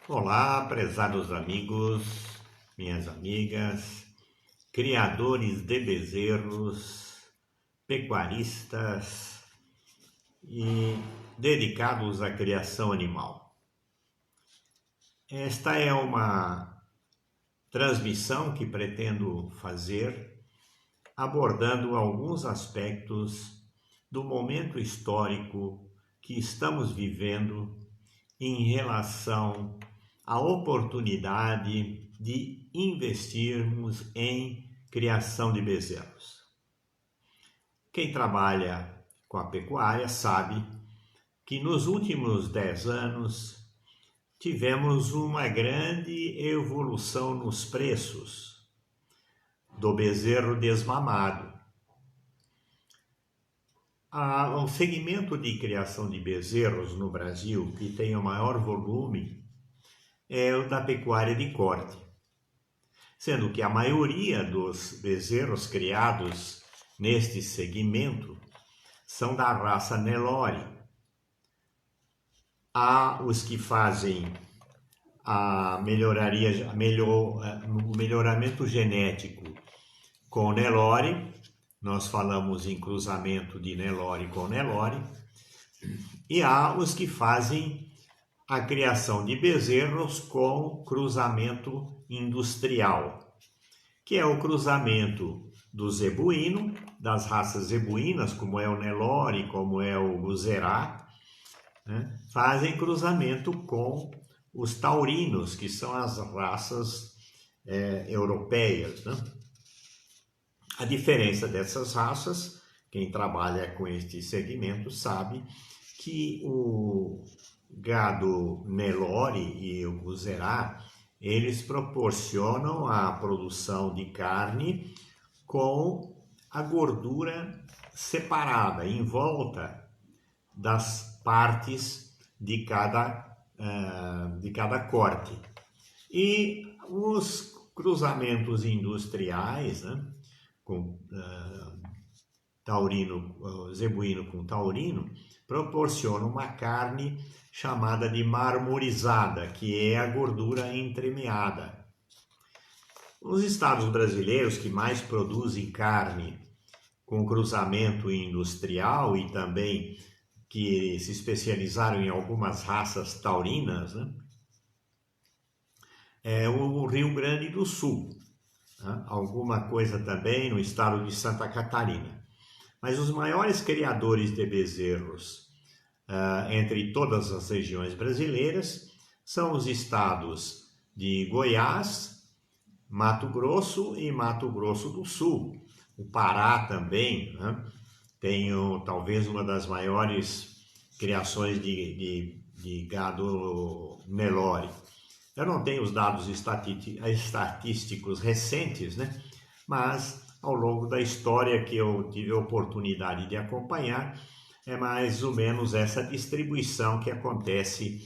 Olá, prezados amigos, minhas amigas, criadores de bezerros, pecuaristas e dedicados à criação animal. Esta é uma transmissão que pretendo fazer abordando alguns aspectos do momento histórico que estamos vivendo em relação à oportunidade de investirmos em criação de bezerros. Quem trabalha com a pecuária sabe que nos últimos 10 anos tivemos uma grande evolução nos preços do bezerro desmamado. O segmento de criação de bezerros no Brasil, que tem o maior volume, é o da pecuária de corte, sendo que a maioria dos bezerros criados neste segmento são da raça Nelore. Há os que fazem o melhoramento genético com Nelore. Nós falamos em cruzamento de Nelore com Nelore. E há os que fazem a criação de bezerros com cruzamento industrial, que é o cruzamento do zebuíno, das raças zebuínas, como é o Nelore, como é o Guzerá, né? Fazem cruzamento com os taurinos, que são as raças europeias, né? A diferença dessas raças, quem trabalha com este segmento sabe que o gado Nelore e o Guzerá, eles proporcionam a produção de carne com a gordura separada, em volta das partes de cada corte. E os cruzamentos industriais, né, com zebuíno com taurino, proporciona uma carne chamada de marmorizada, que é a gordura entremeada. Os estados brasileiros que mais produzem carne com cruzamento industrial e também que se especializaram em algumas raças taurinas, né, é o Rio Grande do Sul. Alguma coisa também no estado de Santa Catarina. Mas os maiores criadores de bezerros entre todas as regiões brasileiras são os estados de Goiás, Mato Grosso e Mato Grosso do Sul. O Pará também, né, tem talvez uma das maiores criações de gado Nelore. Eu não tenho os dados estatísticos recentes, né? Mas ao longo da história que eu tive a oportunidade de acompanhar, é mais ou menos essa distribuição que acontece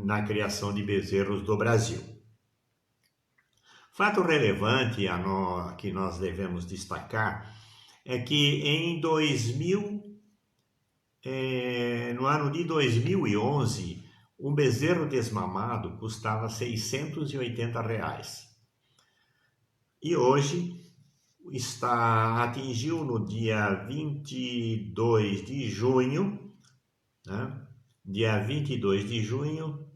na criação de bezerros do Brasil. Fato relevante que nós devemos destacar é que no ano de 2011, um bezerro desmamado custava R$680. E hoje atingiu no dia 22 de junho, né? Dia 22 de junho,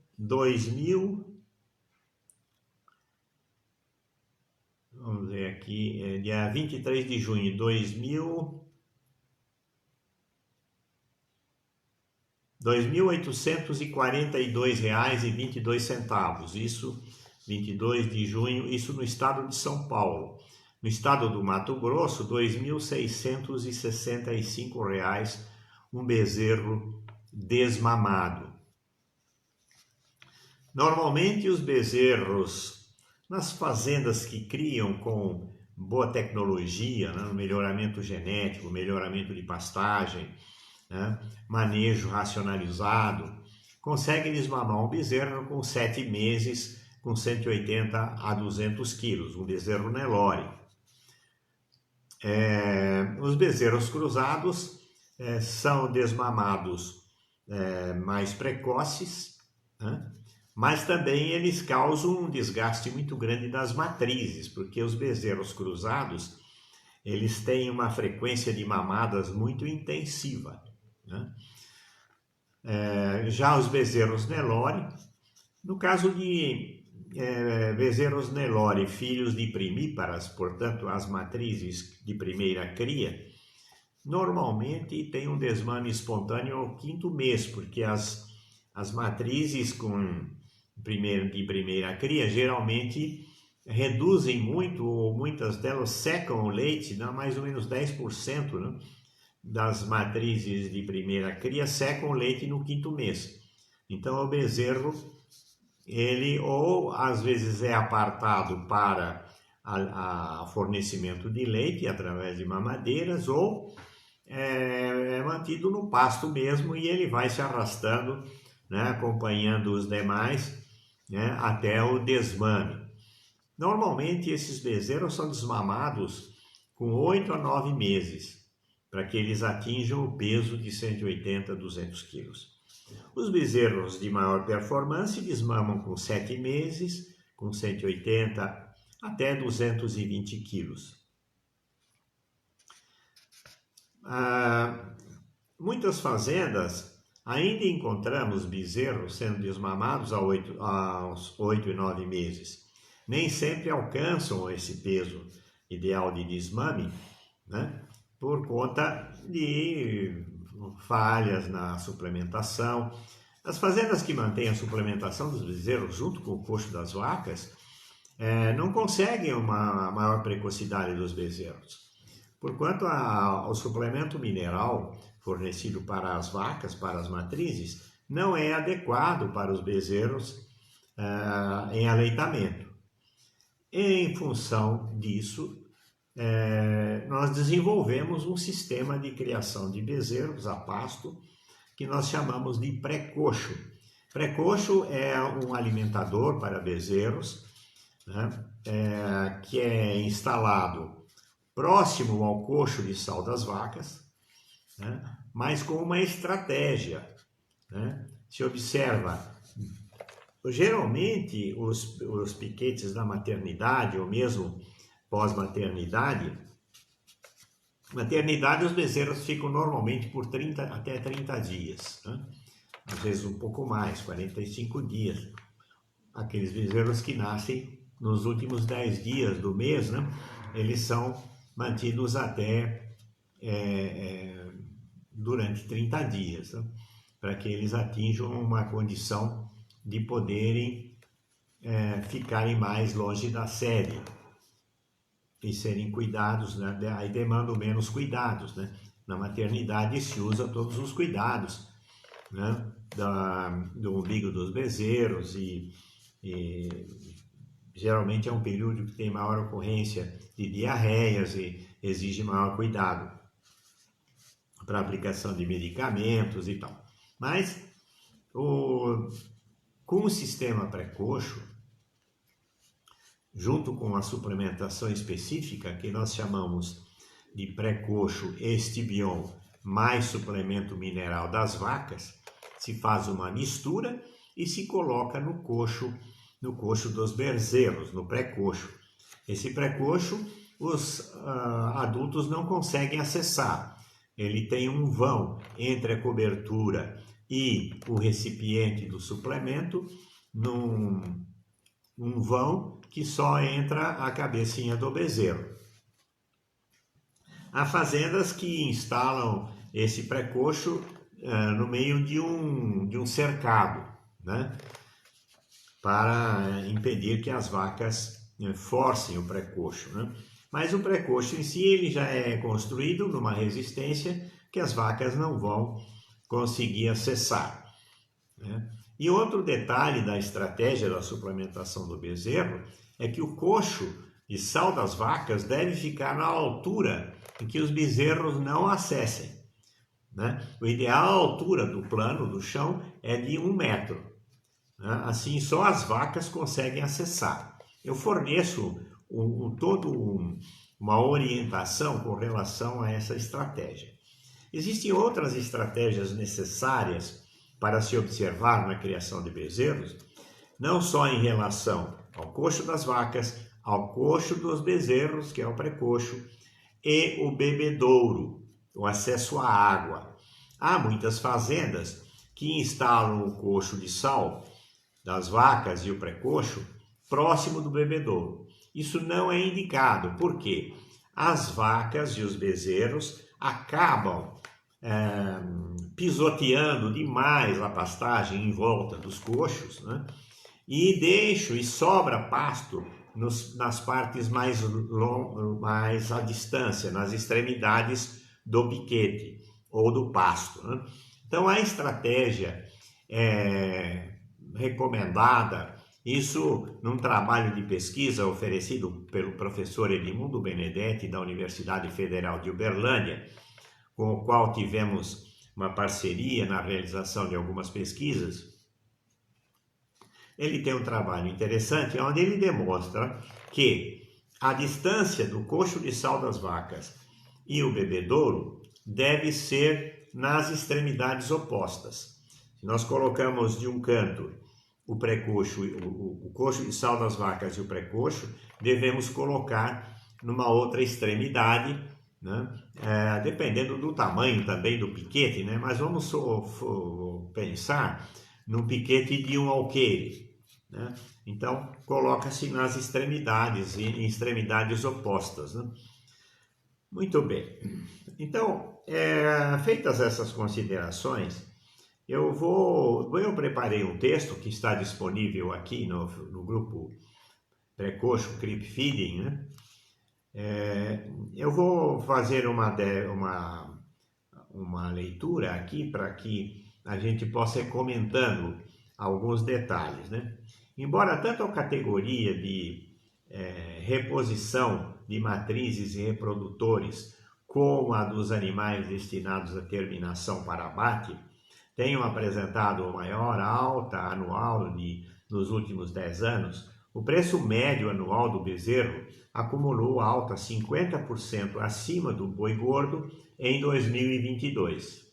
vamos ver aqui, dia 23 de junho de R$2.842,22. Isso, 22 de junho, isso no estado de São Paulo. No estado do Mato Grosso, R$2.665, um bezerro desmamado. Normalmente os bezerros nas fazendas que criam com boa tecnologia, né, melhoramento genético, melhoramento de pastagem, né, manejo racionalizado, conseguem desmamar um bezerro com 7 meses, com 180 a 200 quilos, um bezerro Nelore. Os bezerros cruzados são desmamados mais precoces, né? mas também eles causam um desgaste muito grande das matrizes, porque os bezerros cruzados, eles têm uma frequência de mamadas muito intensiva, né? Já os bezerros Nelore, no caso de bezerros Nelore, filhos de primíparas, portanto as matrizes de primeira cria, normalmente tem um desmame espontâneo ao 5º mês, porque as matrizes de primeira cria geralmente reduzem muito, ou muitas delas secam o leite, dá mais ou menos 10%, né, das matrizes de primeira cria secam o leite no 5º mês. Então o bezerro, ele ou às vezes é apartado para a fornecimento de leite através de mamadeiras, ou é mantido no pasto mesmo e ele vai se arrastando, né, acompanhando os demais, né, até o desmame. Normalmente esses bezerros são desmamados com 8 a 9 meses, para que eles atinjam o peso de 180 a 200 quilos. Os bezerros de maior performance desmamam com 7 meses, com 180 até 220 quilos. Muitas fazendas ainda encontramos bezerros sendo desmamados aos 8 e 9 meses. Nem sempre alcançam esse peso ideal de desmame, né, por conta de falhas na suplementação. As fazendas que mantêm a suplementação dos bezerros junto com o coxo das vacas não conseguem uma maior precocidade dos bezerros. Porquanto o suplemento mineral fornecido para as vacas, para as matrizes, não é adequado para os bezerros em aleitamento. Em função disso, nós desenvolvemos um sistema de criação de bezerros a pasto que nós chamamos de pré-coxo. Pré-coxo é um alimentador para bezerros, né, que é instalado próximo ao coxo de sal das vacas, né, mas com uma estratégia, né? Se observa, geralmente os piquetes da maternidade ou mesmo pós-maternidade, os bezerros ficam normalmente por 30 até 30 dias, né? Às vezes um pouco mais, 45 dias. Aqueles bezerros que nascem nos últimos 10 dias do mês, né, eles são mantidos até durante 30 dias, né, para que eles atinjam uma condição de poderem ficarem mais longe da sede e serem cuidados, né, aí demandam menos cuidados, né? Na maternidade se usa todos os cuidados, né, do umbigo dos bezerros e geralmente é um período que tem maior ocorrência de diarreias e exige maior cuidado para aplicação de medicamentos e tal. Mas com o sistema pré-coxo, junto com a suplementação específica que nós chamamos de pré-coxo Estibion mais suplemento mineral das vacas, se faz uma mistura e se coloca no coxo dos bezerros, no pré-coxo. Esse pré-coxo os adultos não conseguem acessar. Ele tem um vão entre a cobertura e o recipiente do suplemento, um vão que só entra a cabecinha do bezerro. Há fazendas que instalam esse pré-coxo no meio de um cercado, né, para impedir que as vacas forcem o pré-coxo, né? Mas o pré-coxo em si ele já é construído numa resistência que as vacas não vão conseguir acessar, né? E outro detalhe da estratégia da suplementação do bezerro é que o coxo de sal das vacas deve ficar na altura em que os bezerros não acessem, né? O ideal, a altura do plano do chão é de 1 metro, né? Assim só as vacas conseguem acessar. Eu forneço uma orientação com relação a essa estratégia. Existem outras estratégias necessárias para se observar na criação de bezerros, não só em relação ao coxo das vacas, ao coxo dos bezerros, que é o pré-coxo, e o bebedouro, o acesso à água. Há muitas fazendas que instalam o coxo de sal das vacas e o pré-coxo próximo do bebedouro. Isso não é indicado, porque as vacas e os bezerros acabam pisoteando demais a pastagem em volta dos coxos, né? E sobra pasto nas partes mais à distância, nas extremidades do piquete ou do pasto, né? Então a estratégia recomendada, isso num trabalho de pesquisa oferecido pelo professor Edmundo Benedetti da Universidade Federal de Uberlândia, com o qual tivemos uma parceria na realização de algumas pesquisas. Ele tem um trabalho interessante onde ele demonstra que a distância do coxo de sal das vacas e o bebedouro deve ser nas extremidades opostas. Se nós colocamos de um canto o pré-coxo, o coxo de sal das vacas e o pré-coxo, devemos colocar numa outra extremidade, né? Dependendo do tamanho também do piquete, né? Mas vamos pensar num piquete de um alqueire, né? Então coloca-se nas extremidades, em extremidades opostas, né? Muito bem. Então, feitas essas considerações, eu preparei um texto que está disponível aqui no grupo Pré-Coxo Creep Feeding, né? Eu vou fazer uma leitura aqui para que a gente possa ir comentando alguns detalhes, né? Embora tanto a categoria de reposição de matrizes e reprodutores como a dos animais destinados à terminação para abate tenham apresentado maior alta anual nos últimos 10 anos, o preço médio anual do bezerro acumulou alta 50% acima do boi gordo em 2022.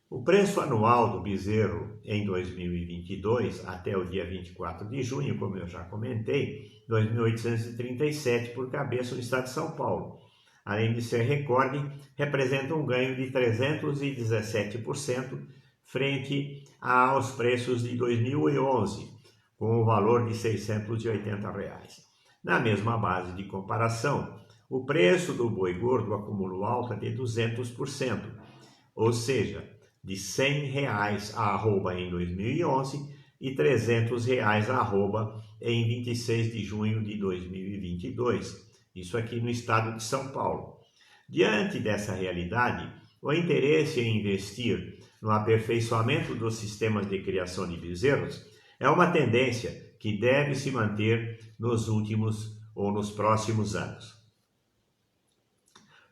O preço anual do bezerro em 2022, até o dia 24 de junho, como eu já comentei, R$ 2.837 por cabeça no estado de São Paulo. Além de ser recorde, representa um ganho de 317% frente aos preços de 2011, com o valor de R$ 680. Na mesma base de comparação, o preço do boi gordo acumulou alta de 200%, ou seja, de R$ 100 a arroba em 2011 e R$ 300 a arroba em 26 de junho de 2022, isso aqui no estado de São Paulo. Diante dessa realidade, o interesse em investir no aperfeiçoamento dos sistemas de criação de bezerros é uma tendência que deve se manter nos últimos ou nos próximos anos.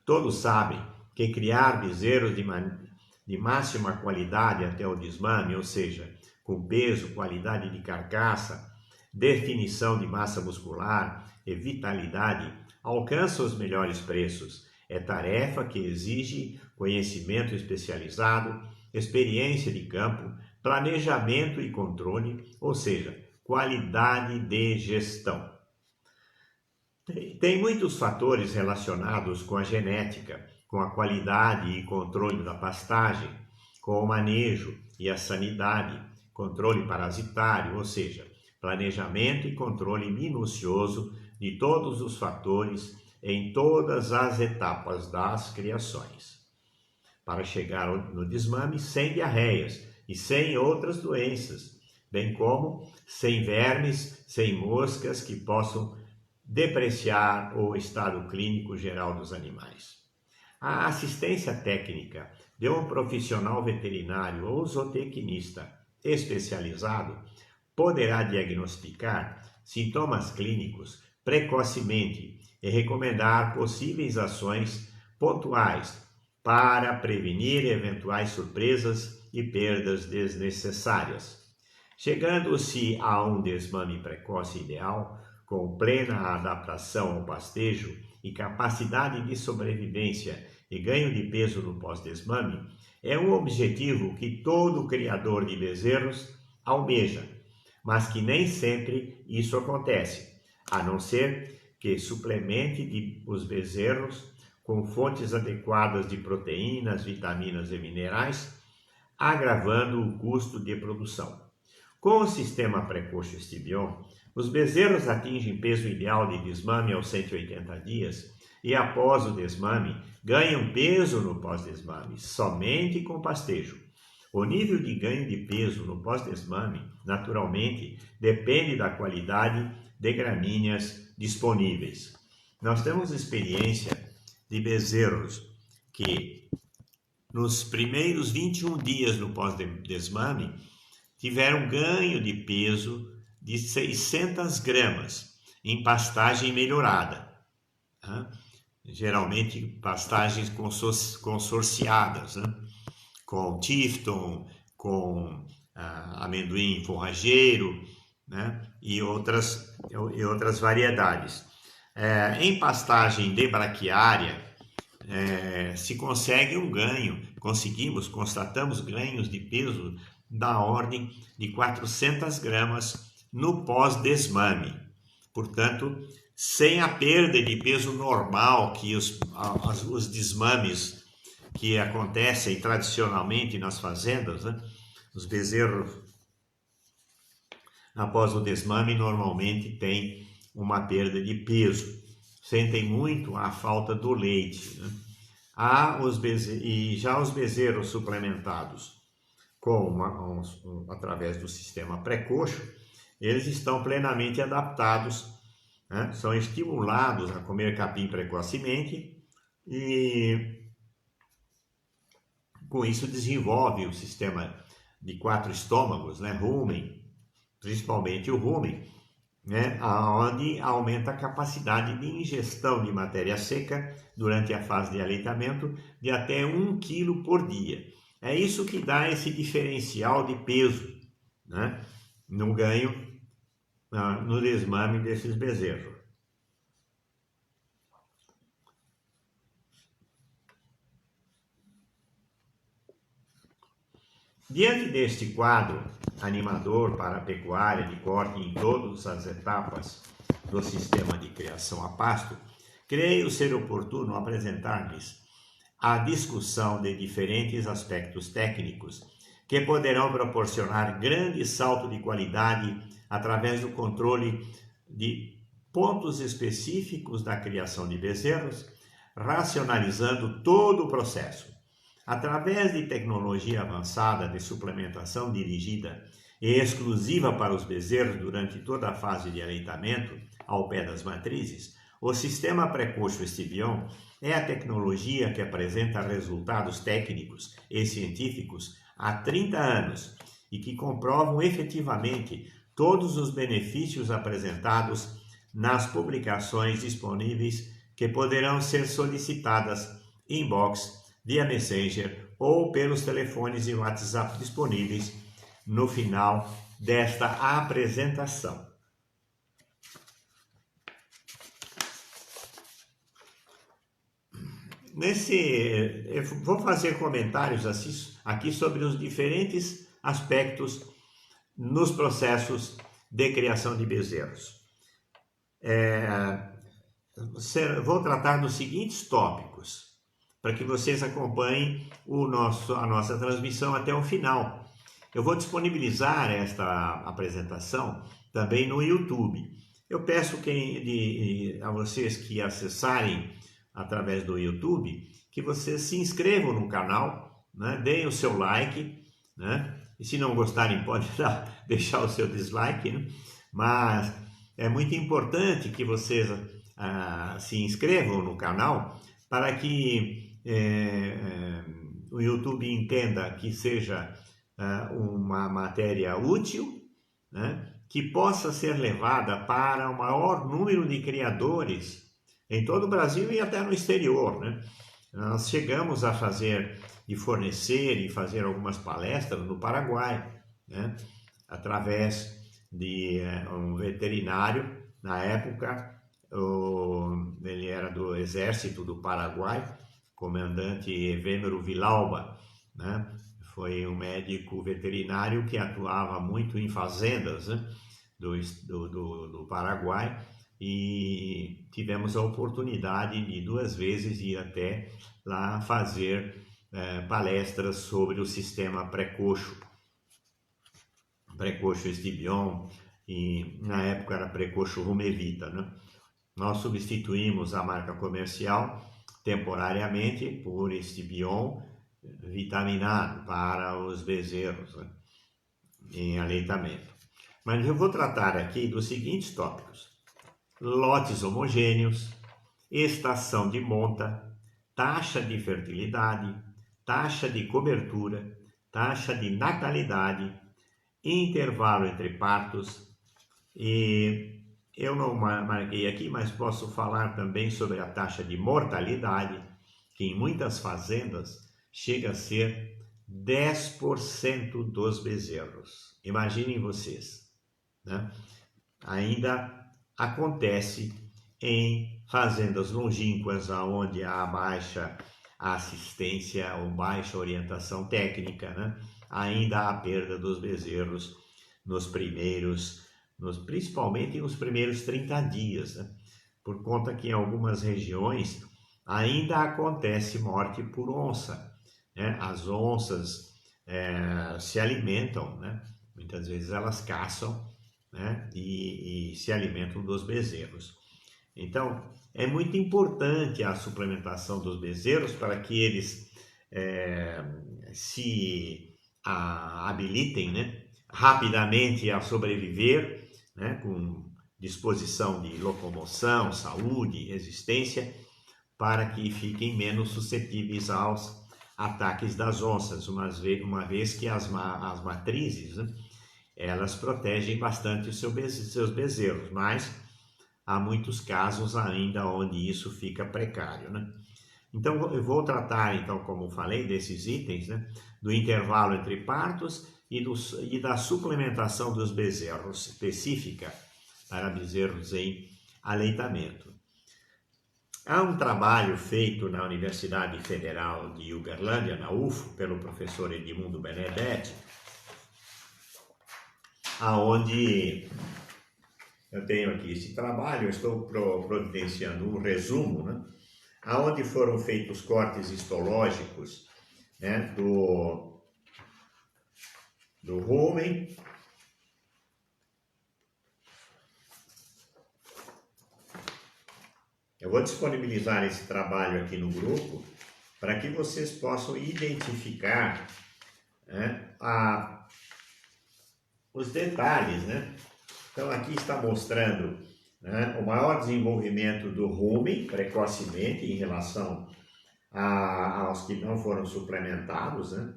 Todos sabem que criar bezerros de máxima qualidade até o desmame, ou seja, com peso, qualidade de carcaça, definição de massa muscular e vitalidade, alcança os melhores preços. É tarefa que exige conhecimento especializado, experiência de campo, planejamento e controle, ou seja, qualidade de gestão. Tem muitos fatores relacionados com a genética, com a qualidade e controle da pastagem, com o manejo e a sanidade, controle parasitário, ou seja, planejamento e controle minucioso de todos os fatores em todas as etapas das criações, para chegar no desmame sem diarreias e sem outras doenças, bem como sem vermes, sem moscas que possam depreciar o estado clínico geral dos animais. A assistência técnica de um profissional veterinário ou zootecnista especializado poderá diagnosticar sintomas clínicos precocemente e recomendar possíveis ações pontuais para prevenir eventuais surpresas e perdas desnecessárias. Chegando-se a um desmame precoce ideal, com plena adaptação ao pastejo e capacidade de sobrevivência e ganho de peso no pós-desmame, é um objetivo que todo criador de bezerros almeja, mas que nem sempre isso acontece, a não ser que suplemente os bezerros com fontes adequadas de proteínas, vitaminas e minerais, agravando o custo de produção. Com o sistema pré-coxo Estibion, os bezerros atingem peso ideal de desmame aos 180 dias e após o desmame ganham peso no pós-desmame, somente com pastejo. O nível de ganho de peso no pós-desmame, naturalmente, depende da qualidade de gramíneas disponíveis. Nós temos experiência de bezerros que, nos primeiros 21 dias no pós-desmame, tiveram ganho de peso de 600 gramas em pastagem melhorada. Geralmente pastagens consorciadas, com Tifton, com amendoim forrageiro, e outras variedades. Em pastagem de braquiária, se consegue um ganho, constatamos ganhos de peso da ordem de 400 gramas no pós-desmame. Portanto, sem a perda de peso normal que os desmames que acontecem tradicionalmente nas fazendas, os bezerros após o desmame normalmente têm uma perda de peso, sentem muito a falta do leite. E já os bezerros suplementados através do sistema pré-coxo, eles estão plenamente adaptados, são estimulados a comer capim precocemente e com isso desenvolve o sistema de 4 estômagos, rumen, principalmente o rumen, onde aumenta a capacidade de ingestão de matéria seca durante a fase de aleitamento de até 1 kg por dia. É isso que dá esse diferencial de peso, no ganho, no desmame desses bezerros. Diante deste quadro animador para a pecuária de corte em todas as etapas do sistema de criação a pasto, creio ser oportuno apresentar-lhes a discussão de diferentes aspectos técnicos que poderão proporcionar grande salto de qualidade através do controle de pontos específicos da criação de bezerros, racionalizando todo o processo. Através de tecnologia avançada de suplementação dirigida e exclusiva para os bezerros durante toda a fase de aleitamento, ao pé das matrizes, o sistema pré-coxo Estibion é a tecnologia que apresenta resultados técnicos e científicos há 30 anos e que comprovam efetivamente todos os benefícios apresentados nas publicações disponíveis que poderão ser solicitadas inbox, via Messenger ou pelos telefones e WhatsApp disponíveis no final desta apresentação. Eu vou fazer comentários aqui sobre os diferentes aspectos nos processos de criação de bezerros. Vou tratar dos seguintes tópicos, para que vocês acompanhem a nossa transmissão até o final. Eu vou disponibilizar esta apresentação também no YouTube. Eu peço a vocês que acessarem através do YouTube, que vocês se inscrevam no canal, deem o seu like, e se não gostarem pode deixar o seu dislike, mas é muito importante que vocês se inscrevam no canal para que o YouTube entenda que seja uma matéria útil, que possa ser levada para o maior número de criadores em todo o Brasil e até no exterior. Nós chegamos a fornecer e fazer algumas palestras no Paraguai, através de um veterinário, na época, ele era do Exército do Paraguai, comandante Evêmero Villalba, foi um médico veterinário que atuava muito em fazendas, do Paraguai, e tivemos a oportunidade de 2 vezes ir até lá fazer palestras sobre o sistema pré-coxo Estibion, e na época era pré-coxo Rumevita, né? Nós substituímos a marca comercial temporariamente por Estibion vitaminado para os bezerros, né, em aleitamento. Mas eu vou tratar aqui dos seguintes tópicos: lotes homogêneos, estação de monta, taxa de fertilidade, taxa de cobertura, taxa de natalidade, intervalo entre partos, e eu não marquei aqui, mas posso falar também sobre a taxa de mortalidade, que em muitas fazendas chega a ser 10% dos bezerros. Imaginem vocês, né? Ainda acontece em fazendas longínquas, onde há baixa assistência ou baixa orientação técnica, né? Ainda há perda dos bezerros principalmente nos primeiros 30 dias, né? Por conta que em algumas regiões ainda acontece morte por onça, né? As onças se alimentam, né? Muitas vezes elas caçam, né? e se alimentam dos bezerros. Então, é muito importante a suplementação dos bezerros para que eles se habilitem, né, rapidamente a sobreviver, né, com disposição de locomoção, saúde, resistência, para que fiquem menos suscetíveis aos ataques das onças, uma vez que as matrizes, né, elas protegem bastante os seus bezerros, mas há muitos casos ainda onde isso fica precário, né? Então, eu vou tratar, então, como falei, desses itens, né, do intervalo entre partos e da suplementação dos bezerros, específica para bezerros em aleitamento. Há um trabalho feito na Universidade Federal de Uberlândia, na UFO, pelo professor Edmundo Benedetti, aonde eu tenho aqui esse trabalho, eu estou providenciando um resumo, né, aonde foram feitos cortes histológicos, né, do rumen, eu vou disponibilizar esse trabalho aqui no grupo para que vocês possam identificar, né, os detalhes, né? Então aqui está mostrando, né, o maior desenvolvimento do rumen precocemente em relação aos que não foram suplementados, né?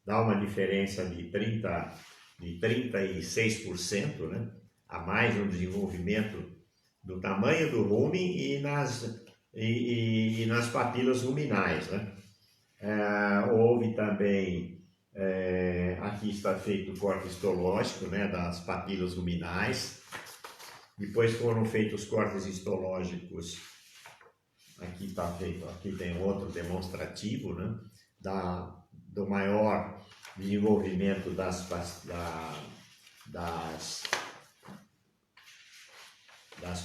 Dá uma diferença de 36%, né? A mais no desenvolvimento do tamanho do rumen e nas papilas ruminais, né? Houve também, aqui está feito o corte histológico, né, das papilas ruminais. Depois foram feitos cortes histológicos, aqui está feito, aqui tem outro demonstrativo, né, do maior desenvolvimento das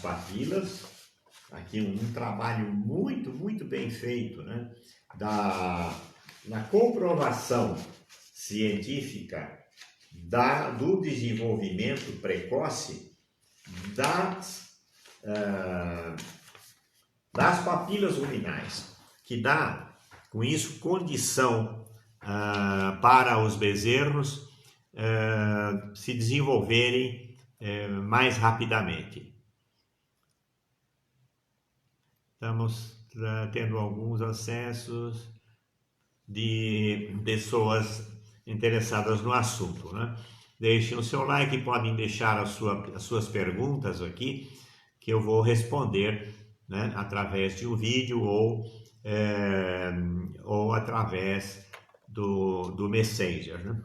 papilas. Aqui um trabalho muito, muito bem feito, né, na comprovação científica do desenvolvimento precoce das papilas ruminais, que dá, com isso, condição para os bezerros se desenvolverem mais rapidamente. Estamos tendo alguns acessos de pessoas interessadas no assunto, né? Deixem o seu like, podem deixar as suas perguntas aqui, que eu vou responder, né, através de um vídeo ou através do Messenger, né?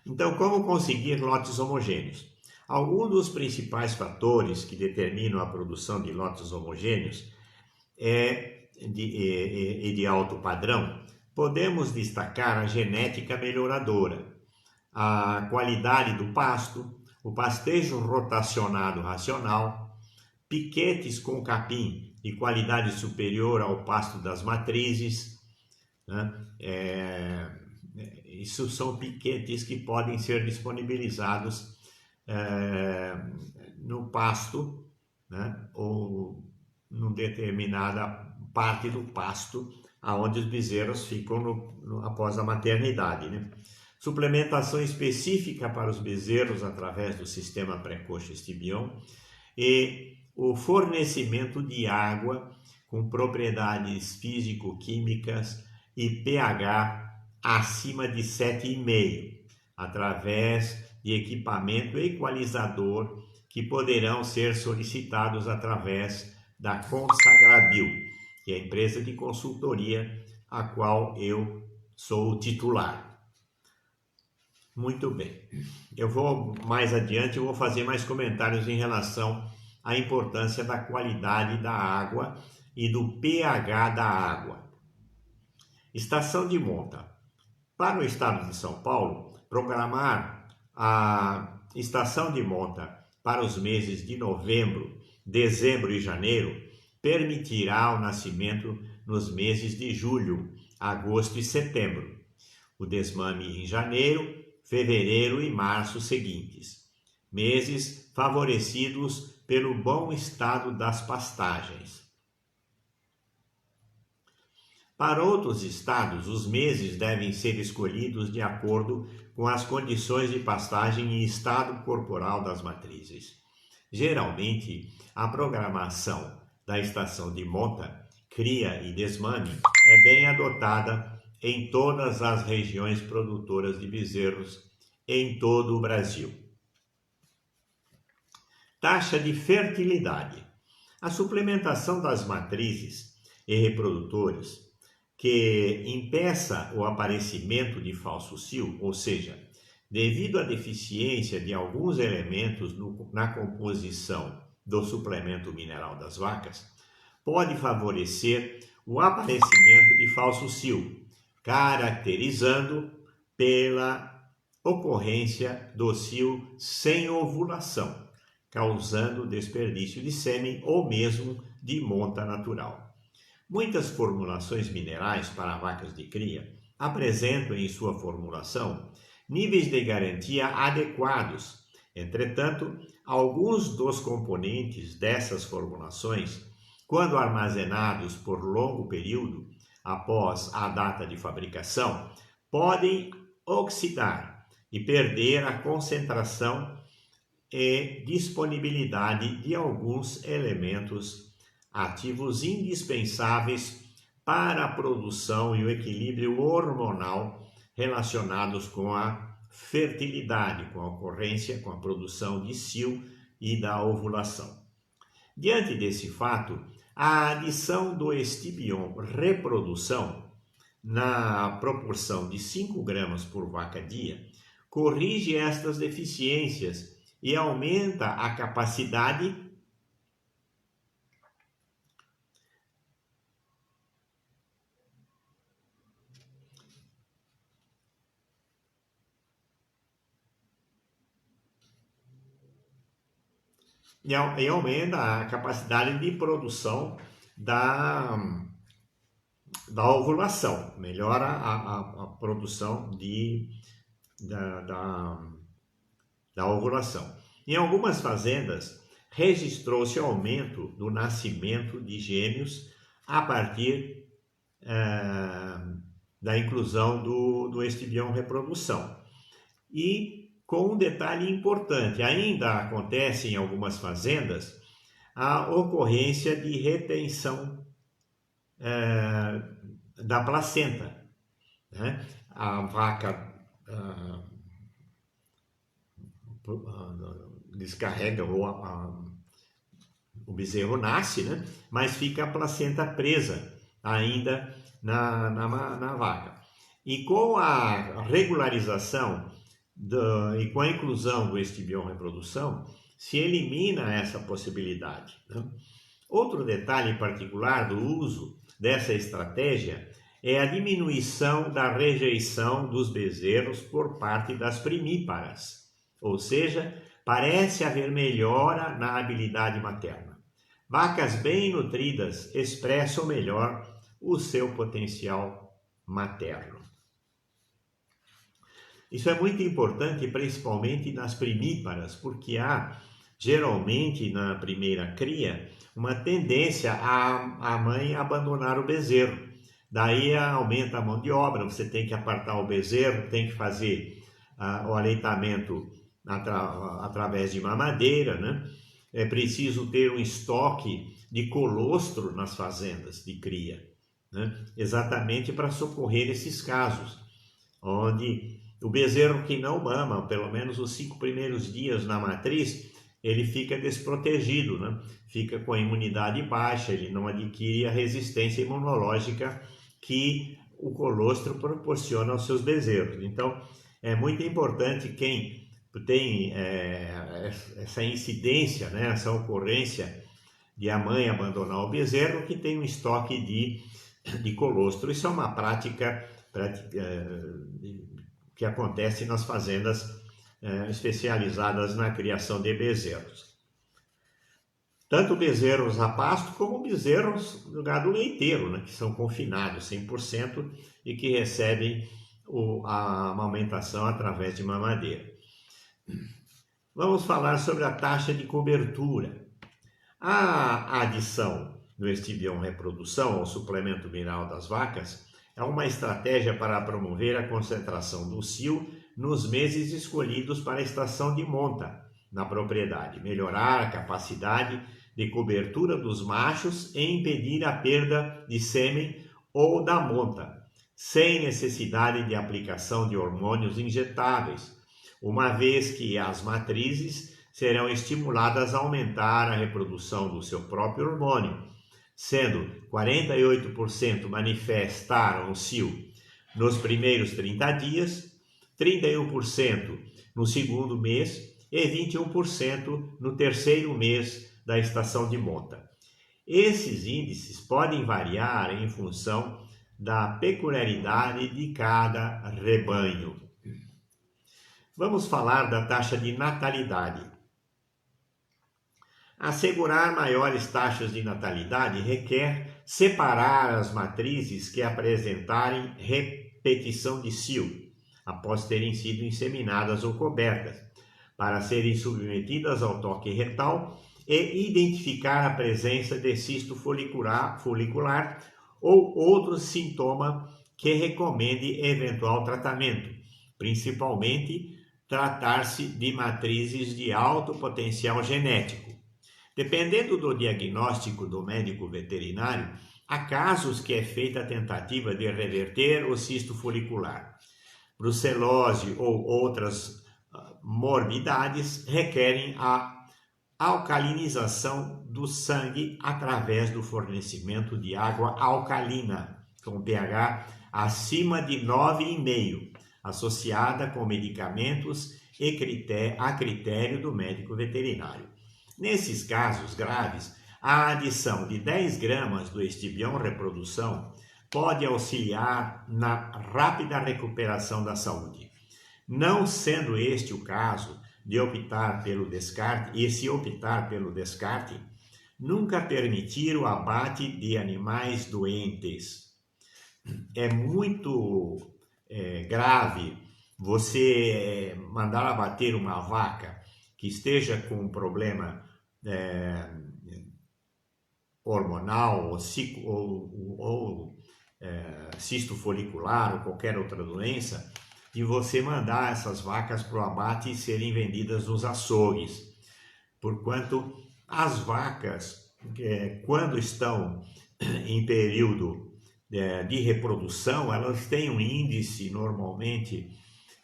Então, como conseguir lotes homogêneos? Alguns dos principais fatores que determinam a produção de lotes homogêneos de alto padrão. Podemos destacar a genética melhoradora, a qualidade do pasto, o pastejo rotacionado racional, piquetes com capim de qualidade superior ao pasto das matrizes, né? Isso são piquetes que podem ser disponibilizados no pasto, né? Ou em determinada parte do pasto, aonde os bezerros ficam após a maternidade, né? Suplementação específica para os bezerros através do sistema pré-coxa Estibion e o fornecimento de água com propriedades físico-químicas e pH acima de 7,5, através de equipamento equalizador que poderão ser solicitados através da Consagrabil, que é a empresa de consultoria a qual eu sou o titular. Muito bem, eu vou mais adiante, eu vou fazer mais comentários em relação à importância da qualidade da água e do pH da água. Estação de monta. Para o estado de São Paulo, programar a estação de monta para os meses de novembro, dezembro e janeiro permitirá o nascimento nos meses de julho, agosto e setembro. O desmame em janeiro, fevereiro e março seguintes, meses favorecidos pelo bom estado das pastagens. Para outros estados, os meses devem ser escolhidos de acordo com as condições de pastagem e estado corporal das matrizes. Geralmente, a programação da estação de monta, cria e desmame é bem adotada em todas as regiões produtoras de bezerros em todo o Brasil. Taxa de fertilidade. A suplementação das matrizes e reprodutores que impeça o aparecimento de falso cio, ou seja, devido à deficiência de alguns elementos na composição do suplemento mineral das vacas, pode favorecer o aparecimento de falso cio, caracterizando pela ocorrência do cio sem ovulação, causando desperdício de sêmen ou mesmo de monta natural. Muitas formulações minerais para vacas de cria apresentam em sua formulação níveis de garantia adequados. Entretanto, alguns dos componentes dessas formulações, quando armazenados por longo período após a data de fabricação, podem oxidar e perder a concentração e disponibilidade de alguns elementos ativos indispensáveis para a produção e o equilíbrio hormonal relacionados com a fertilidade, com a ocorrência, com a produção de cio e da ovulação. Diante desse fato, a adição do Estibion reprodução na proporção de 5 gramas por vaca dia corrige estas deficiências e aumenta a capacidade e aumenta a capacidade de produção da ovulação, melhora a produção da ovulação. Em algumas fazendas, registrou-se aumento do nascimento de gêmeos a partir da inclusão do Estibion reprodução. E com um detalhe importante, ainda acontece em algumas fazendas a ocorrência de retenção da placenta, né? A vaca descarrega o bezerro nasce, né? Mas fica a placenta presa ainda na vaca. E com a regularização e com a inclusão do Estibion reprodução, se elimina essa possibilidade, né? Outro detalhe particular do uso dessa estratégia é a diminuição da rejeição dos bezerros por parte das primíparas, ou seja, parece haver melhora na habilidade materna. Vacas bem nutridas expressam melhor o seu potencial materno. Isso é muito importante, principalmente nas primíparas, porque há, geralmente, na primeira cria, uma tendência a mãe abandonar o bezerro. Daí aumenta a mão de obra, você tem que apartar o bezerro, tem que fazer o aleitamento através de mamadeira, né? É preciso ter um estoque de colostro nas fazendas de cria, né? Exatamente para socorrer esses casos, onde o bezerro que não mama, pelo menos os 5 primeiros dias na matriz, ele fica desprotegido, né? Fica com a imunidade baixa, ele não adquire a resistência imunológica que o colostro proporciona aos seus bezerros. Então, é muito importante quem tem essa incidência, né, essa ocorrência de a mãe abandonar o bezerro, que tem um estoque de colostro. Isso é uma prática que acontece nas fazendas especializadas na criação de bezerros. Tanto bezerros a pasto como bezerros do gado leiteiro, né, que são confinados 100% e que recebem a amamentação através de mamadeira. Vamos falar sobre a taxa de cobertura. A adição do Estibion Reprodução ao suplemento mineral das vacas é uma estratégia para promover a concentração do cio nos meses escolhidos para a estação de monta na propriedade, melhorar a capacidade de cobertura dos machos e impedir a perda de sêmen ou da monta, sem necessidade de aplicação de hormônios injetáveis, uma vez que as matrizes serão estimuladas a aumentar a reprodução do seu próprio hormônio, sendo 48% manifestaram o cio nos primeiros 30 dias, 31% no segundo mês e 21% no terceiro mês da estação de monta. Esses índices podem variar em função da peculiaridade de cada rebanho. Vamos falar da taxa de natalidade. Assegurar maiores taxas de natalidade requer separar as matrizes que apresentarem repetição de cio, após terem sido inseminadas ou cobertas, para serem submetidas ao toque retal e identificar a presença de cisto folicular ou outro sintoma que recomende eventual tratamento, principalmente tratar-se de matrizes de alto potencial genético. Dependendo do diagnóstico do médico veterinário, há casos que é feita a tentativa de reverter o cisto folicular. Brucelose ou outras morbidades requerem a alcalinização do sangue através do fornecimento de água alcalina, com pH acima de 9,5, associada com medicamentos a critério do médico veterinário. Nesses casos graves, a adição de 10 gramas do Estibion Reprodução pode auxiliar na rápida recuperação da saúde. Não sendo este o caso de optar pelo descarte, e se optar pelo descarte, nunca permitir o abate de animais doentes. É muito grave você mandar abater uma vaca que esteja com um problema hormonal ou cisto folicular ou qualquer outra doença, de você mandar essas vacas para o abate e serem vendidas nos açougues. Porquanto as vacas, quando estão em período de reprodução, elas têm um índice normalmente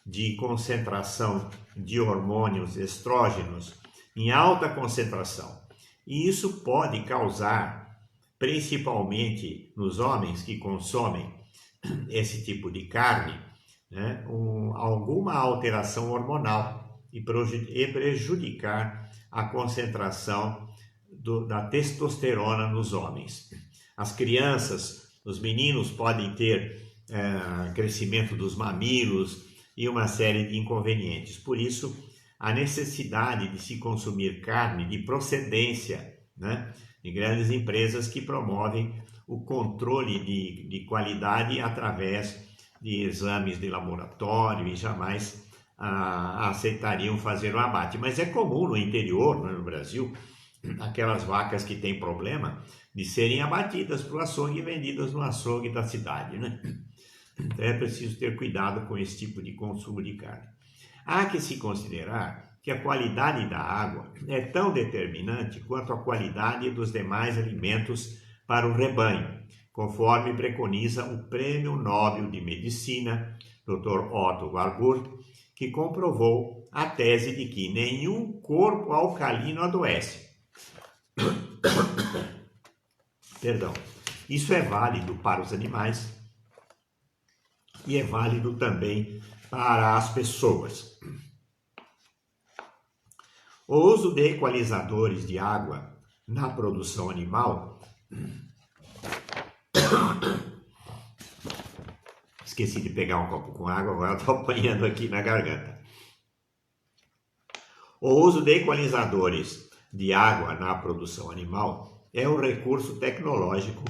de concentração de hormônios estrógenos em alta concentração. E isso pode causar, principalmente nos homens que consomem esse tipo de carne, né, alguma alteração hormonal e prejudicar a concentração da testosterona nos homens. As crianças, os meninos podem ter crescimento dos mamilos e uma série de inconvenientes. Por isso, a necessidade de se consumir carne de procedência, né, de grandes empresas que promovem o controle de qualidade através de exames de laboratório e jamais aceitariam fazer o abate. Mas é comum no interior, no Brasil, aquelas vacas que têm problema de serem abatidas para o açougue e vendidas no açougue da cidade, né? Então é preciso ter cuidado com esse tipo de consumo de carne. Há que se considerar que a qualidade da água é tão determinante quanto a qualidade dos demais alimentos para o rebanho, conforme preconiza o Prêmio Nobel de Medicina, Dr. Otto Warburg, que comprovou a tese de que nenhum corpo alcalino adoece. Perdão. Isso é válido para os animais e é válido também para as pessoas. O uso de equalizadores de água na produção animal. Esqueci de pegar um copo com água, agora estou apanhando aqui na garganta. O uso de equalizadores de água na produção animal é um recurso tecnológico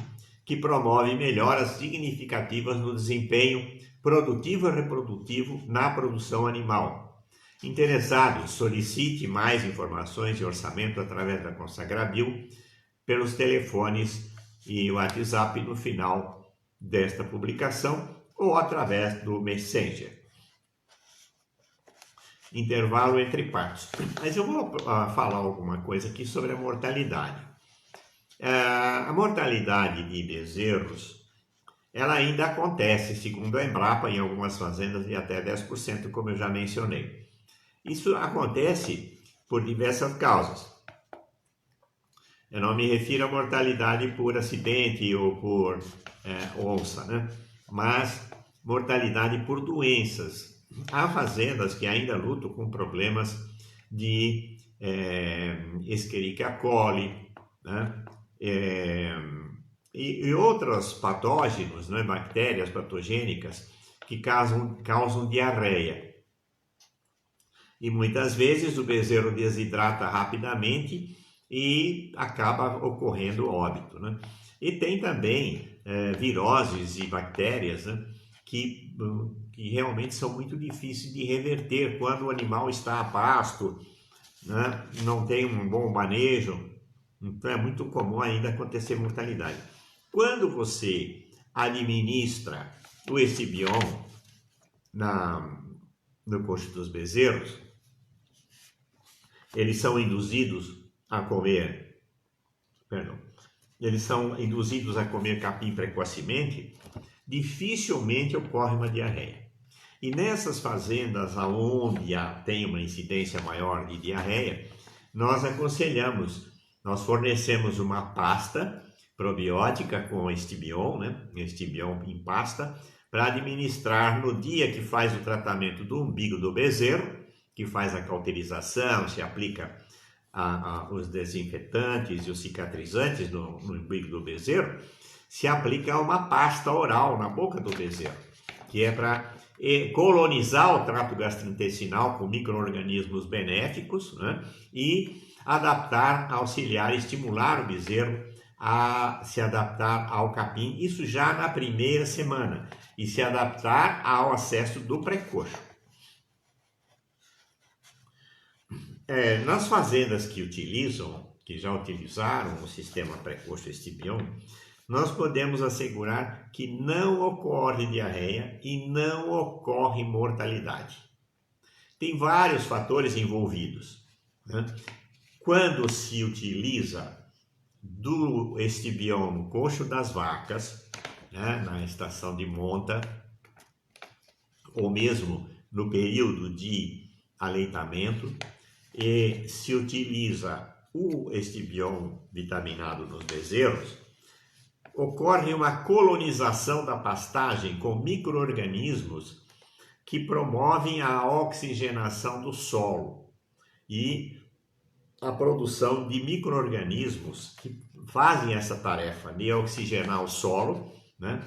que promove melhoras significativas no desempenho produtivo e reprodutivo na produção animal. Interessado, solicite mais informações e orçamento através da Consagrabio pelos telefones e WhatsApp no final desta publicação ou através do Messenger. Intervalo entre partes. Mas eu vou falar alguma coisa aqui sobre a mortalidade. A mortalidade de bezerros, ela ainda acontece, segundo a Embrapa, em algumas fazendas de até 10%, como eu já mencionei. Isso acontece por diversas causas. Eu não me refiro à mortalidade por acidente ou por onça, né? Mas mortalidade por doenças. Há fazendas que ainda lutam com problemas de Escherichia coli, né? E outros patógenos, né? Bactérias patogênicas que causam diarreia. E muitas vezes o bezerro desidrata rapidamente e acaba ocorrendo óbito, né? E tem também viroses e bactérias, né, que realmente são muito difíceis de reverter quando o animal está a pasto, né, não tem um bom manejo. Então é muito comum ainda acontecer mortalidade. Quando você administra o Estibion no coxo dos bezerros, eles são induzidos a comer, capim precocemente, dificilmente ocorre uma diarreia. E nessas fazendas onde tem uma incidência maior de diarreia, nós fornecemos uma pasta probiótica com Estibion, né? Estibion em pasta, para administrar no dia que faz o tratamento do umbigo do bezerro, que faz a cauterização, se aplica os desinfetantes e os cicatrizantes no umbigo do bezerro, se aplica uma pasta oral na boca do bezerro, que é para colonizar o trato gastrointestinal com micro-organismos benéficos, né? E auxiliar, estimular o bezerro a se adaptar ao capim, isso já na primeira semana, e se adaptar ao acesso do pré-coxo. Nas fazendas que já utilizaram o sistema pré-coxo Estibion, nós podemos assegurar que não ocorre diarreia e não ocorre mortalidade. Tem vários fatores envolvidos, né? Quando se utiliza do Estibion no coxo das vacas, né, na estação de monta, ou mesmo no período de aleitamento, e se utiliza o Estibion vitaminado nos bezerros, ocorre uma colonização da pastagem com micro-organismos que promovem a oxigenação do solo e a produção de micro-organismos que fazem essa tarefa de oxigenar o solo, né?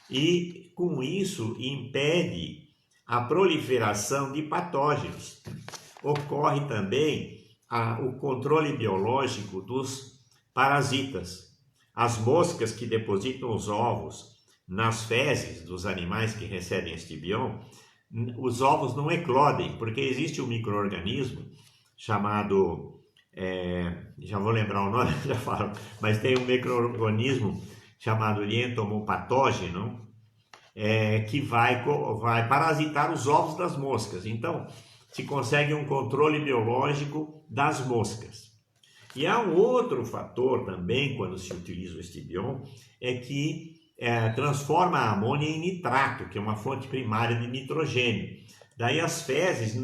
E com isso impede a proliferação de patógenos. ocorre também o controle biológico dos parasitas. As moscas que depositam os ovos nas fezes dos animais que recebem estibion, os ovos não eclodem, porque existe um micro-organismo chamado, já vou lembrar o nome, já falo, mas tem um micro-organismo chamado entomopatógeno, que vai parasitar os ovos das moscas. Então, se consegue um controle biológico das moscas. E há um outro fator também, quando se utiliza o estibion, é que transforma a amônia em nitrato, que é uma fonte primária de nitrogênio. Daí as fezes,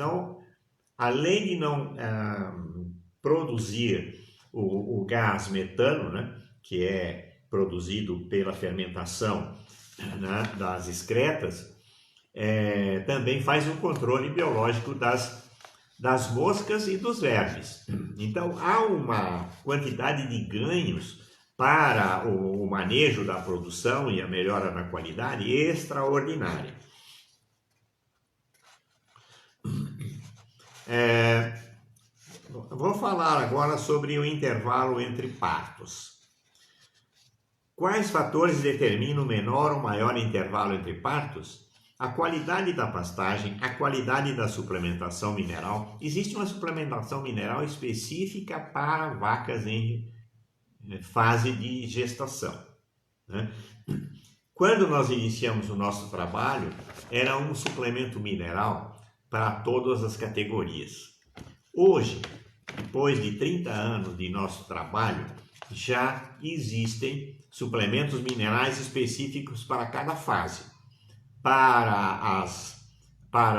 além de não produzir o gás metano, né, que é produzido pela fermentação, né, das excretas, também faz um controle biológico das moscas e dos vermes. Então há uma quantidade de ganhos para o manejo da produção e a melhora na qualidade extraordinária. Vou falar agora sobre o intervalo entre partos. Quais fatores determinam o menor ou maior intervalo entre partos? A qualidade da pastagem, a qualidade da suplementação mineral. Existe uma suplementação mineral específica para vacas em fase de gestação, né? Quando nós iniciamos o nosso trabalho, era um suplemento mineral para todas as categorias. Hoje, depois de 30 anos de nosso trabalho, já existem suplementos minerais específicos para cada fase. Para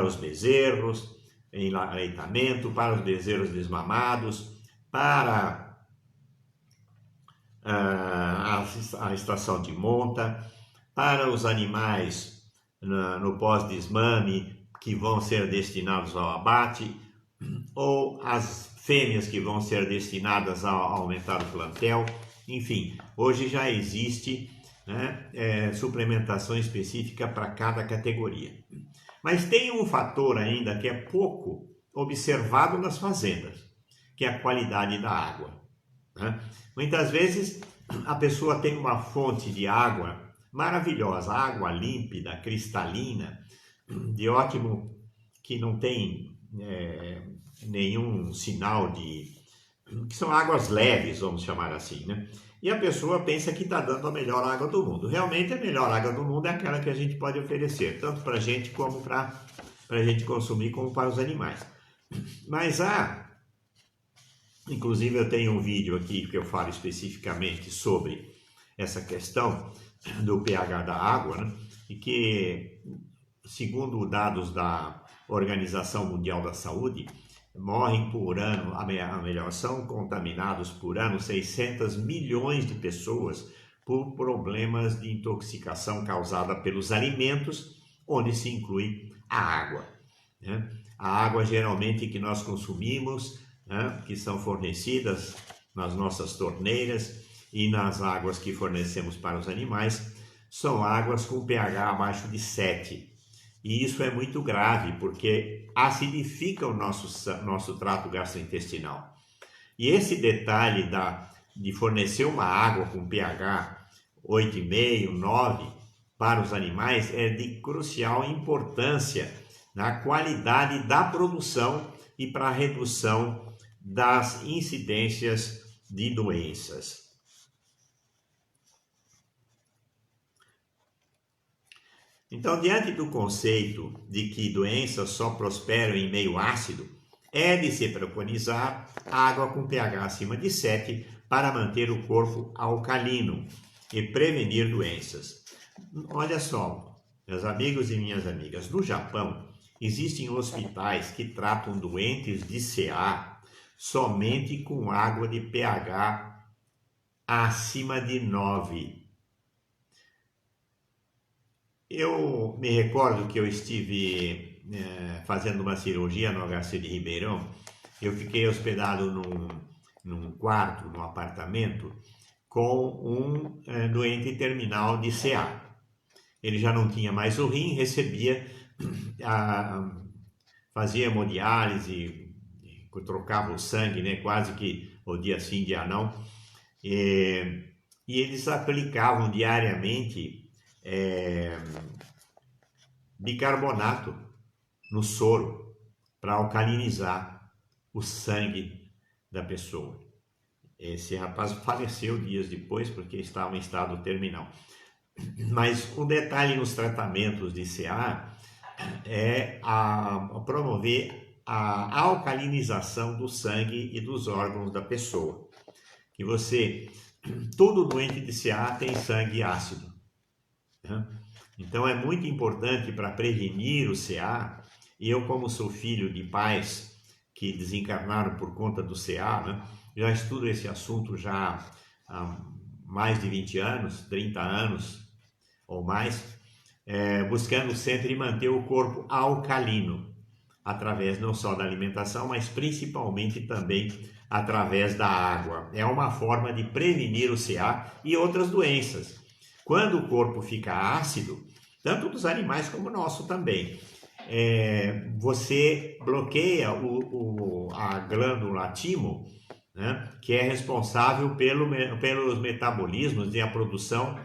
os bezerros em aleitamento, para os bezerros desmamados, para a estação de monta, para os animais no pós-desmame que vão ser destinados ao abate, ou as fêmeas que vão ser destinadas a aumentar o plantel. Enfim, hoje já existe, né, suplementação específica para cada categoria. Mas tem um fator ainda que é pouco observado nas fazendas, que é a qualidade da água, né? Muitas vezes a pessoa tem uma fonte de água maravilhosa, água límpida, cristalina, de ótimo, que não tem nenhum sinal que são águas leves, vamos chamar assim, né? E a pessoa pensa que está dando a melhor água do mundo. Realmente a melhor água do mundo é aquela que a gente pode oferecer, tanto para a gente como para a gente consumir, como para os animais. Mas inclusive eu tenho um vídeo aqui que eu falo especificamente sobre essa questão do pH da água, né? E que, segundo dados da Organização Mundial da Saúde, morrem por ano, são contaminados por ano 600 milhões de pessoas por problemas de intoxicação causada pelos alimentos, onde se inclui a água, né? A água geralmente que nós consumimos, né, que são fornecidas nas nossas torneiras e nas águas que fornecemos para os animais, são águas com pH abaixo de 7. E isso é muito grave, porque acidifica o nosso trato gastrointestinal. E esse detalhe de fornecer uma água com pH 8,5, 9 para os animais é de crucial importância na qualidade da produção e para a redução das incidências de doenças. Então, diante do conceito de que doenças só prosperam em meio ácido, é de se preconizar água com pH acima de 7 para manter o corpo alcalino e prevenir doenças. Olha só, meus amigos e minhas amigas, no Japão existem hospitais que tratam doentes de CA somente com água de pH acima de 9. Eu me recordo que eu estive fazendo uma cirurgia no HC de Ribeirão. Eu fiquei hospedado num quarto, num apartamento, com um doente terminal de CA. Ele já não tinha mais o rim, fazia hemodiálise trocava o sangue, né? Quase que o dia sim, dia não. E eles aplicavam diariamente bicarbonato no soro para alcalinizar o sangue da pessoa. Esse rapaz faleceu dias depois porque estava em estado terminal. Mas o detalhe nos tratamentos de CA é a promover a alcalinização do sangue e dos órgãos da pessoa. Que todo doente de CA tem sangue ácido, né? Então é muito importante para prevenir o CA, e eu, como sou filho de pais que desencarnaram por conta do CA, né, já estudo esse assunto já há mais de 20 anos, 30 anos ou mais, buscando sempre manter o corpo alcalino, através não só da alimentação, mas principalmente também através da água. É uma forma de prevenir o CA e outras doenças. Quando o corpo fica ácido, tanto dos animais como o nosso também, você bloqueia a glândula timo, né, que é responsável pelos metabolismos e a produção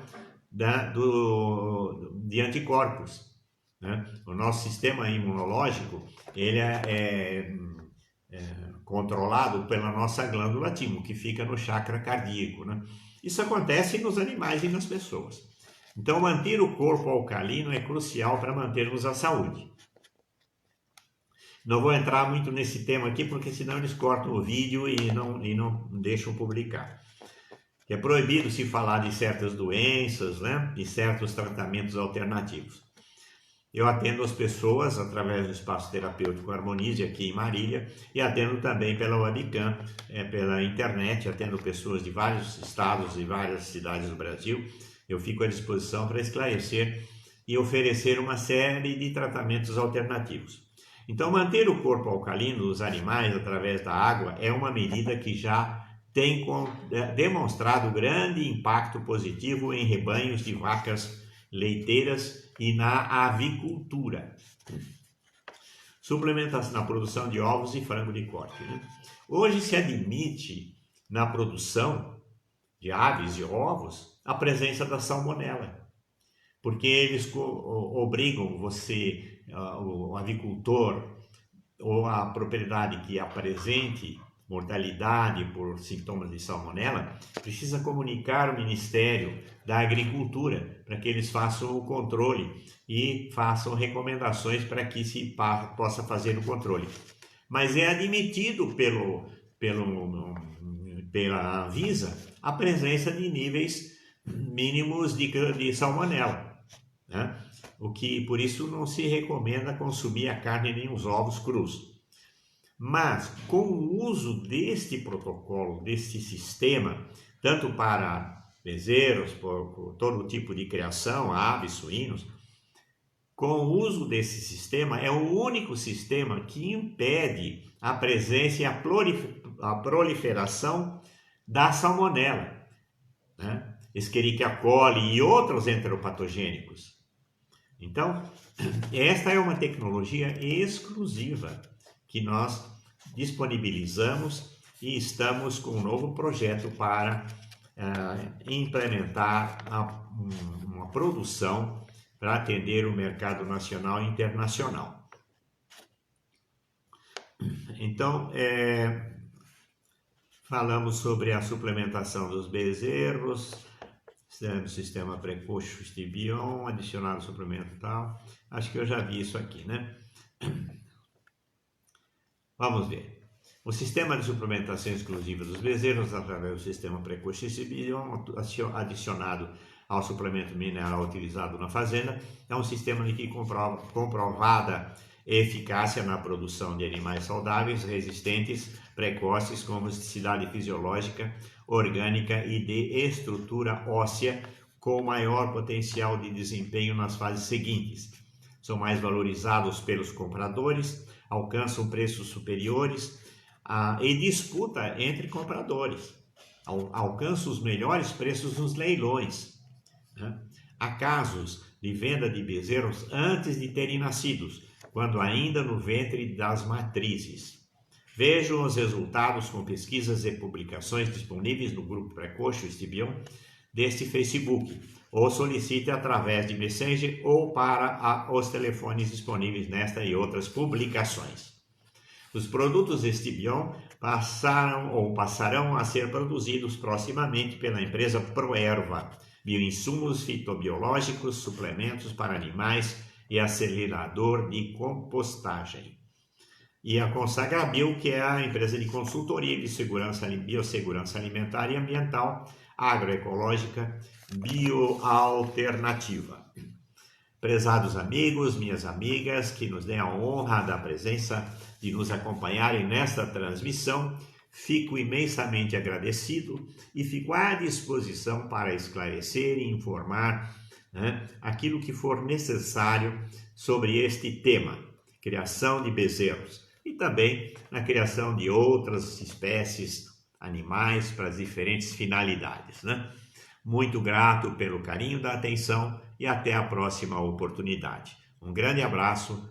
de anticorpos, né? O nosso sistema imunológico ele é controlado pela nossa glândula timo, que fica no chakra cardíaco, né? Isso acontece nos animais e nas pessoas. Então, manter o corpo alcalino é crucial para mantermos a saúde. Não vou entrar muito nesse tema aqui, porque senão eles cortam o vídeo e não deixam publicar. É proibido se falar de certas doenças, né, e certos tratamentos alternativos. Eu atendo as pessoas através do Espaço Terapêutico Harmonize aqui em Marília e atendo também pela webcam, pela internet, atendo pessoas de vários estados e várias cidades do Brasil. Eu fico à disposição para esclarecer e oferecer uma série de tratamentos alternativos. Então, manter o corpo alcalino dos animais através da água é uma medida que já tem demonstrado grande impacto positivo em rebanhos de vacas leiteiras e na avicultura. Suplementação na produção de ovos e frango de corte, né? Hoje se admite na produção de aves e ovos a presença da salmonela, porque eles obrigam você, o avicultor ou a propriedade que apresente mortalidade por sintomas de salmonela, precisa comunicar ao Ministério da Agricultura para que eles façam o controle e façam recomendações para que se possa fazer o controle. Mas é admitido pela Anvisa a presença de níveis mínimos de salmonela, né? O que por isso não se recomenda consumir a carne nem os ovos crus. Mas com o uso deste protocolo, deste sistema, tanto para bezerros, por todo tipo de criação, aves, suínos, com o uso desse sistema, é o único sistema que impede a presença e a proliferação da salmonela, né? Escherichia coli e outros enteropatogênicos. Então, esta é uma tecnologia exclusiva que nós disponibilizamos e estamos com um novo projeto para implementar uma produção para atender o mercado nacional e internacional. Então, falamos sobre a suplementação dos bezerros, sistema precoce Stibion, adicionado suplemento tal. Acho que eu já vi isso aqui, né? Vamos ver. O sistema de suplementação exclusiva dos bezerros, através do sistema precoce Stibion, adicionado ao suplemento mineral utilizado na fazenda, é um sistema de comprovada eficácia na produção de animais saudáveis, resistentes, precoces, com rusticidade fisiológica, orgânica e de estrutura óssea, com maior potencial de desempenho nas fases seguintes. São mais valorizados pelos compradores, alcançam preços superiores e disputa entre compradores. Alcançam os melhores preços nos leilões, né? Há casos de venda de bezerros antes de terem nascidos, quando ainda no ventre das matrizes. Vejam os resultados com pesquisas e publicações disponíveis no grupo Precoce Estibion deste Facebook, ou solicite através de Messenger ou para os telefones disponíveis nesta e outras publicações. Os produtos Estibion passarão a ser produzidos proximamente pela empresa Proerva, bioinsumos fitobiológicos, suplementos para animais e acelerador de compostagem. E a Consagrabio, que é a empresa de consultoria de biossegurança alimentar e ambiental, agroecológica, bioalternativa. Prezados amigos, minhas amigas, que nos deem a honra da presença de nos acompanharem nesta transmissão, fico imensamente agradecido e fico à disposição para esclarecer e informar, aquilo que for necessário sobre este tema, criação de bezerros, e também na criação de outras espécies animais para as diferentes finalidades. Muito grato pelo carinho da atenção e até a próxima oportunidade. Um grande abraço.